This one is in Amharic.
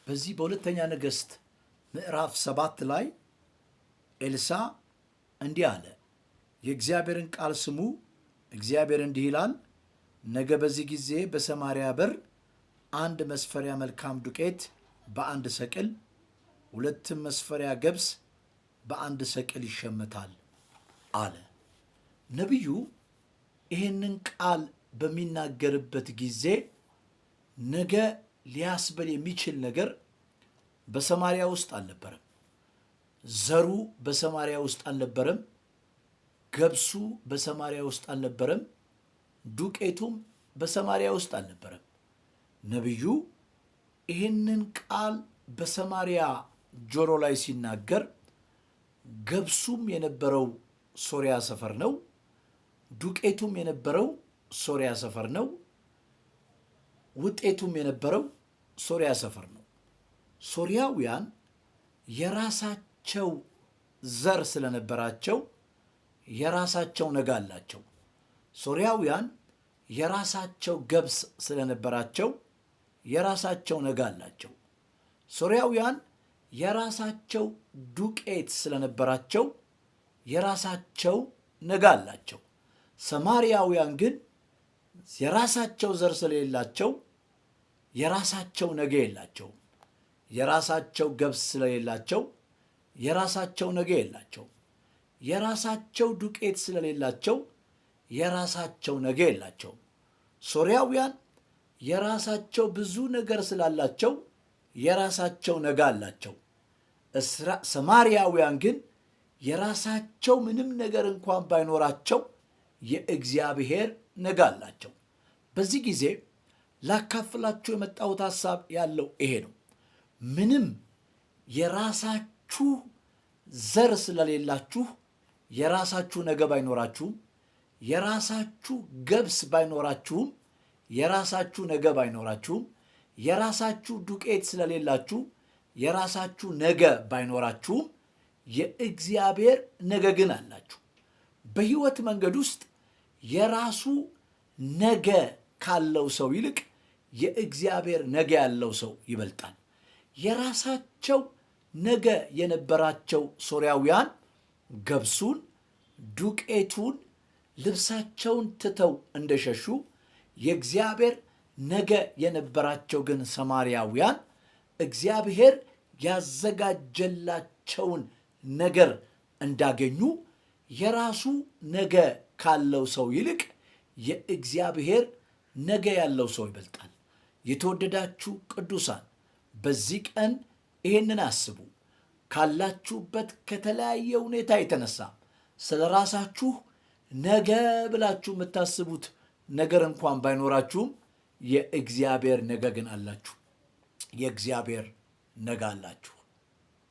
በዚህ በሁለተኛ ነገሥት ምዕራፍ 7 ላይ ኤልሳ እንዲህ አለ፣ የእግዚአብሔርን ቃል ስሙ። እግዚአብሔር እንዲህ ይላል፣ ነገ በዚህ ጊዜ በሰማርያ በር 1 መስፈሪያ መልካም ዱቄት በ1 ሰቅል፣ 2 መስፈሪያ ገብስ በ1 ሰቅል ይሸመታል አለ። ነቢዩ ይህንን ቃል በሚናገርበት ጊዜ ነገ ሊያስበል የሚችል ነገር በሰማርያ ውስጥ አልነበረም። ዘሩ በሰማርያ ውስጥ አልነበረም። ገብሱ በሰማርያ ውስጥ አልነበረም። ዱቄቱም በሰማርያ ውስጥ አልነበረም። ነቢዩ ይህንን ቃል በሰማርያ ጆሮ ላይ ሲናገር ገብሱም የነበረው ሶርያ ሰፈር ነው። ዱቄቱም የነበረው ሶርያ ሰፈር ነው። ውጤቱም የነበረው ሶርያ ሰፈር ነው። ሶርያውያን የራሳቸው ዘር ስለነበራቸው የራሳቸው ነገ አላቸው። ሶርያውያን የራሳቸው ገብስ ስለነበራቸው የራሳቸው ነገ አላቸው። ሶርያውያን የራሳቸው ዱቄት ስለነበራቸው የራሳቸው ነገ አላቸው። ሰማርያውያን ግን የራሳቸው ዘር ስለሌላቸው የራሳቸው ነገ የላቸውም። የራሳቸው ገብስ ስለሌላቸው የራሳቸው ነገ የላቸውም። የራሳቸው ዱቄት ስለሌላቸው የራሳቸው ነገ የላቸውም። ሶርያውያን የራሳቸው ብዙ ነገር ስላላቸው የራሳቸው ነገ አላቸው። ሰማርያውያን ግን የራሳቸው ምንም ነገር እንኳን ባይኖራቸው የእግዚአብሔር ነገ አላቸው። በዚህ ጊዜ ላካፍላችሁ የመጣሁት ሐሳብ ያለው ይሄ ነው። ምንም የራሳችሁ ዘር ስለሌላችሁ የራሳችሁ ነገ ባይኖራችሁም፣ የራሳችሁ ገብስ ባይኖራችሁም፣ የራሳችሁ ነገ ባይኖራችሁም፣ የራሳችሁ ዱቄት ስለሌላችሁ የራሳችሁ ነገ ባይኖራችሁም የእግዚአብሔር ነገ ግን አላችሁ። በሕይወት መንገድ ውስጥ የራሱ ነገ ካለው ሰው ይልቅ የእግዚአብሔር ነገ ያለው ሰው ይበልጣል። የራሳቸው ነገ የነበራቸው ሶርያውያን ገብሱን፣ ዱቄቱን፣ ልብሳቸውን ትተው እንደሸሹ የእግዚአብሔር ነገ የነበራቸው ግን ሰማርያውያን እግዚአብሔር ያዘጋጀላቸውን ነገር እንዳገኙ የራሱ ነገ ካለው ሰው ይልቅ የእግዚአብሔር ነገ ያለው ሰው ይበልጣል። የተወደዳችሁ ቅዱሳን በዚህ ቀን ይህንን አስቡ። ካላችሁበት ከተለያየ ሁኔታ የተነሳ ስለ ራሳችሁ ነገ ብላችሁ የምታስቡት ነገር እንኳን ባይኖራችሁም የእግዚአብሔር ነገ ግን አላችሁ። የእግዚአብሔር ነገ አላችሁ።